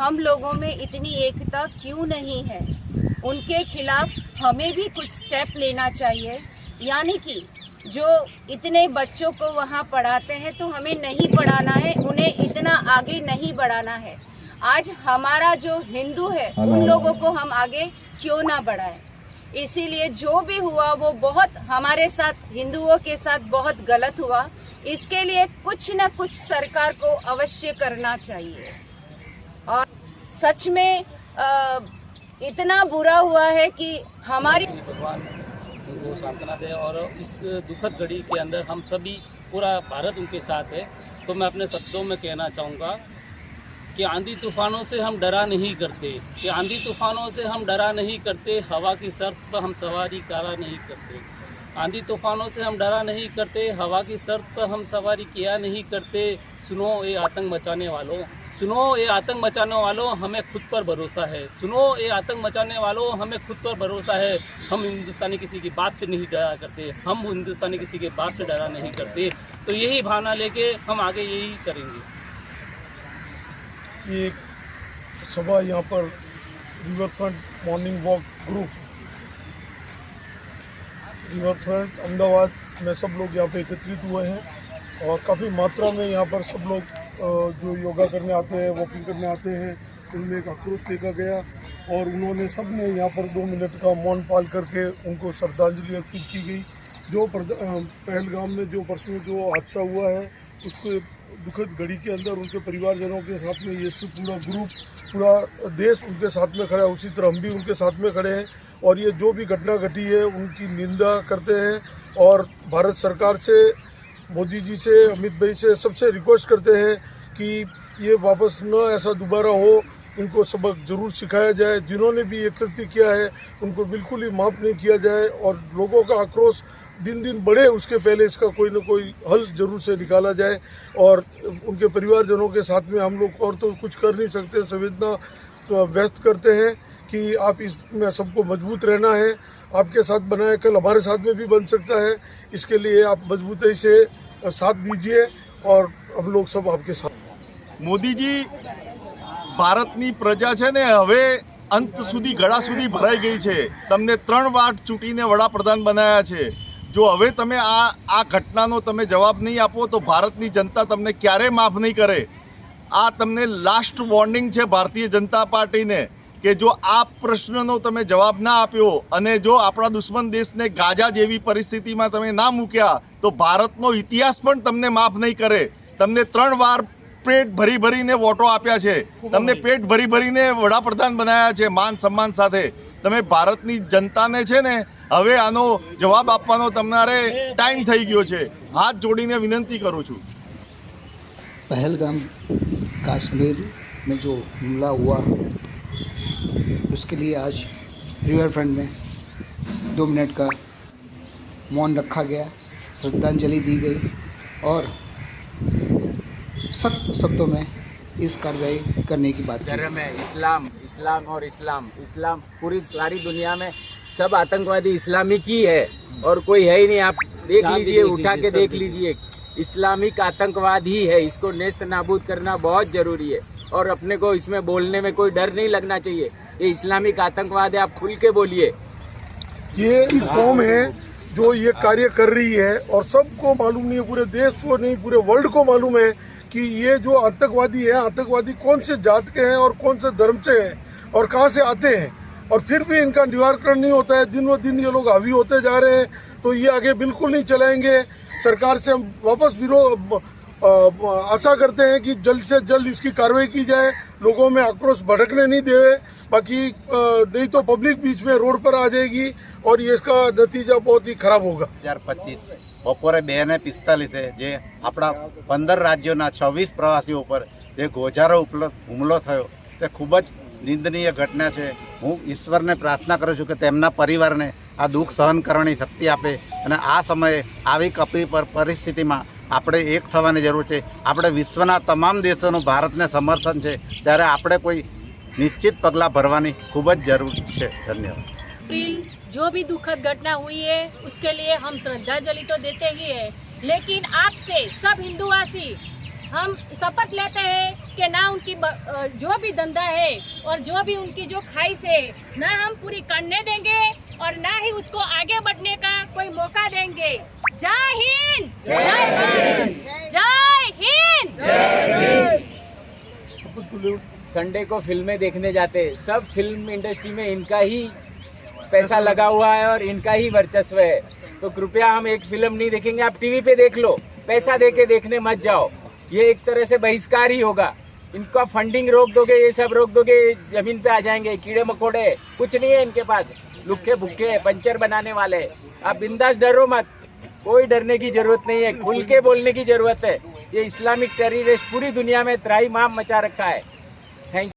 हम लोगों में इतनी एकता क्यों नहीं है। उनके खिलाफ हमें भी कुछ स्टेप लेना चाहिए, यानी कि जो इतने बच्चों को वहाँ पढ़ाते हैं तो हमें नहीं पढ़ाना है, उन्हें इतना आगे नहीं बढ़ाना है। आज हमारा जो हिंदू है उन लोगों को हम आगे क्यों ना बढ़ाएं। इसीलिए जो भी हुआ वो बहुत हमारे साथ, हिंदुओं के साथ बहुत गलत हुआ। इसके लिए कुछ न कुछ सरकार को अवश्य करना चाहिए। और सच में इतना बुरा हुआ है कि हमारी भगवान उनको सांत्वना दे और इस दुखद घड़ी के अंदर हम सभी, पूरा भारत उनके साथ है। तो मैं अपने शब्दों में कहना चाहूँगा कि आंधी तूफानों से हम डरा नहीं करते, कि आंधी तूफानों से हम डरा नहीं करते, हवा की शर्त पर हम सवारी करा नहीं करते। आंधी तूफानों से हम डरा नहीं करते, हवा की शर्त पर हम सवारी किया नहीं करते। सुनो ये आतंक मचाने वालों, सुनो ये आतंक मचाने वालों, हमें खुद पर भरोसा है। सुनो ये आतंक मचाने वालों, हमें खुद पर भरोसा है। हम हिंदुस्तानी किसी की बात से नहीं डरा करते, हम हिंदुस्तानी किसी के बात से डरा नहीं करते। तो यही भावना लेके हम आगे यही करेंगे। ये सभा यहाँ पर river front morning walk group, river front Ahmedabad में सब लोग यहाँ पे एकत्रित हुए हैं और काफ़ी मात्रा में यहाँ पर सब लोग जो योगा करने आते हैं, वॉकिंग करने आते हैं, उनमें एक आक्रोश देखा गया और उन्होंने सब ने यहाँ पर 2 मिनट का मौन पाल करके उनको श्रद्धांजलि अर्पित की गई। जो पहलगाम में जो परसों जो हादसा हुआ है उसके दुखद घड़ी के अंदर उनके परिवारजनों के साथ में ये पूरा ग्रुप, पूरा देश उनके साथ में खड़ा है। उसी तरह हम भी उनके साथ में खड़े हैं और ये जो भी घटना घटी है उनकी निंदा करते हैं और भारत सरकार से, मोदी जी से, अमित भाई से, सबसे रिक्वेस्ट करते हैं कि ये वापस न ऐसा दोबारा हो, इनको सबक जरूर सिखाया जाए। जिन्होंने भी ये कृत्य किया है उनको बिल्कुल ही माफ़ नहीं किया जाए और लोगों का आक्रोश दिन दिन बढ़े उसके पहले इसका कोई न कोई हल जरूर से निकाला जाए। और उनके परिवारजनों के साथ में हम लोग और तो कुछ कर नहीं सकते, संवेदना व्यक्त करते हैं कि आप इसमें सबको मजबूत रहना है। आपके साथ बना है, कल हमारे साथ में भी बन सकता है। इसके लिए आप मजबूती से साथ दीजिए और हम लोग सब आपके साथ। મોદીજી, ભારતની પ્રજા છે ને હવે અંત સુધી, ગળા સુધી ભરાઈ ગઈ છે। તમને 3 વાર ચૂંટીને વડાપ્રધાન બનાવ્યા છે। જો હવે તમે આ ઘટનાનો તમે જવાબ નહીં આપો તો ભારતની જનતા તમને ક્યારેય માફ નહીં કરે। આ તમને લાસ્ટ વોર્નિંગ છે ભારતીય જનતા પાર્ટીને કે જો આ પ્રશ્નનો તમે જવાબ ના આપ્યો અને જો આપણા દુશ્મન દેશને ગાઝા જેવી પરિસ્થિતિમાં તમે ના મૂક્યા તો ભારતનો ઇતિહાસ પણ તમને માફ નહીં કરે। તમને 3 વાર પેટ ભરી ભરીને વોટો આપ્યા છે, તમને પેટ ભરી ભરીને વડાપ્રધાન બનાવ્યા છે માન સન્માન સાથે। તમે ભારતની જનતાને છે ને હવે આનો જવાબ આપવાનો તમારે ટાઈમ થઈ ગયો છે। હાથ જોડીને વિનંતી કરું છું। पहलगाम कश्मीर में जो हमला हुआ उसके लिए आज रिवर फ्रंट में 2 मिनट का मौन रखा गया, श्रद्धांजलि दी गई और सख्त शब्दों में इस कार्रवाई करने की बात की। धर्म है इस्लाम और इस्लाम पूरी सारी दुनिया में सब आतंकवादी इस्लामिक ही है और कोई है ही नहीं। आप देख लीजिए, उठा के देख लीजिए, इस्लामिक आतंकवाद ही है। इसको नेस्त नाबूद करना बहुत जरूरी है और अपने को इसमें बोलने में कोई डर नहीं लगना चाहिए। ये इस्लामिक आतंकवाद है, आप खुल के बोलिए। ये कौम है जो ये कार्य कर रही है और सबको मालूम नहीं है, पूरे देश को नहीं, पूरे वर्ल्ड को मालूम है कि ये जो आतंकवादी है, आतंकवादी कौन से जात के हैं और कौन से धर्म से हैं और कहाँ से आते हैं, और फिर भी इनका निवारण नहीं होता है। दिन व दिन ये लोग हावी होते जा रहे हैं, तो ये आगे बिल्कुल नहीं चलाएंगे। सरकार से हम वापस आशा करते हैं कि जल्द से जल्द इसकी कार्रवाई की जाए, लोगों में आक्रोश भड़कने नहीं देवे, बाकी नहीं तो पब्लिक बीच में रोड पर आ जाएगी और ये इसका नतीजा बहुत ही खराब होगा। 2025 બપોરે 2:45 જે આપણા 15 રાજ્યોના 26 પ્રવાસીઓ પર જે ગોઝારો હુમલો થયો તે ખૂબ જ નિંદનીય ઘટના છે। હું ઈશ્વરને પ્રાર્થના કરું છું કે તેમના પરિવારને આ દુઃખ સહન કરવાની શક્તિ આપે અને આ સમયે આવી કપરી પરિસ્થિતિમાં આપણે એક થવાની જરૂર છે। આપણે વિશ્વના તમામ દેશોનું ભારતને સમર્થન છે, ત્યારે આપણે કોઈ નિશ્ચિત પગલાં ભરવાની ખૂબ જ જરૂર છે। ધન્યવાદ। जो भी दुखद घटना हुई है उसके लिए हम श्रद्धांजलि तो देते ही है, लेकिन आपसे सब हिंदुवासी हम शपथ लेते हैं कि ना उनकी जो भी धंधा है और जो भी उनकी जो ख्वाहिश है ना हम पूरी करने देंगे और ना ही उसको आगे बढ़ने का कोई मौका देंगे। जय हिंद, जय भारत, जय हिंद। संडे को फिल्में देखने जाते, सब फिल्म इंडस्ट्री में इनका ही पैसा लगा हुआ है और इनका ही वर्चस्व है। तो कृपया हम एक फिल्म नहीं देखेंगे, आप टीवी पे देख लो, पैसा देके देखने मत जाओ। ये एक तरह से बहिष्कार ही होगा। इनका फंडिंग रोक दोगे, ये सब रोक दोगे, जमीन पे आ जाएंगे कीड़े मकोड़े। कुछ नहीं है इनके पास, लुक्के भुक्के पंचर बनाने वाले। आप बिंदास डरो मत, कोई डरने की जरूरत नहीं है, खुल के बोलने की जरूरत है। ये इस्लामिक टेररिस्ट पूरी दुनिया में त्राही माम मचा रखा है। Thank you.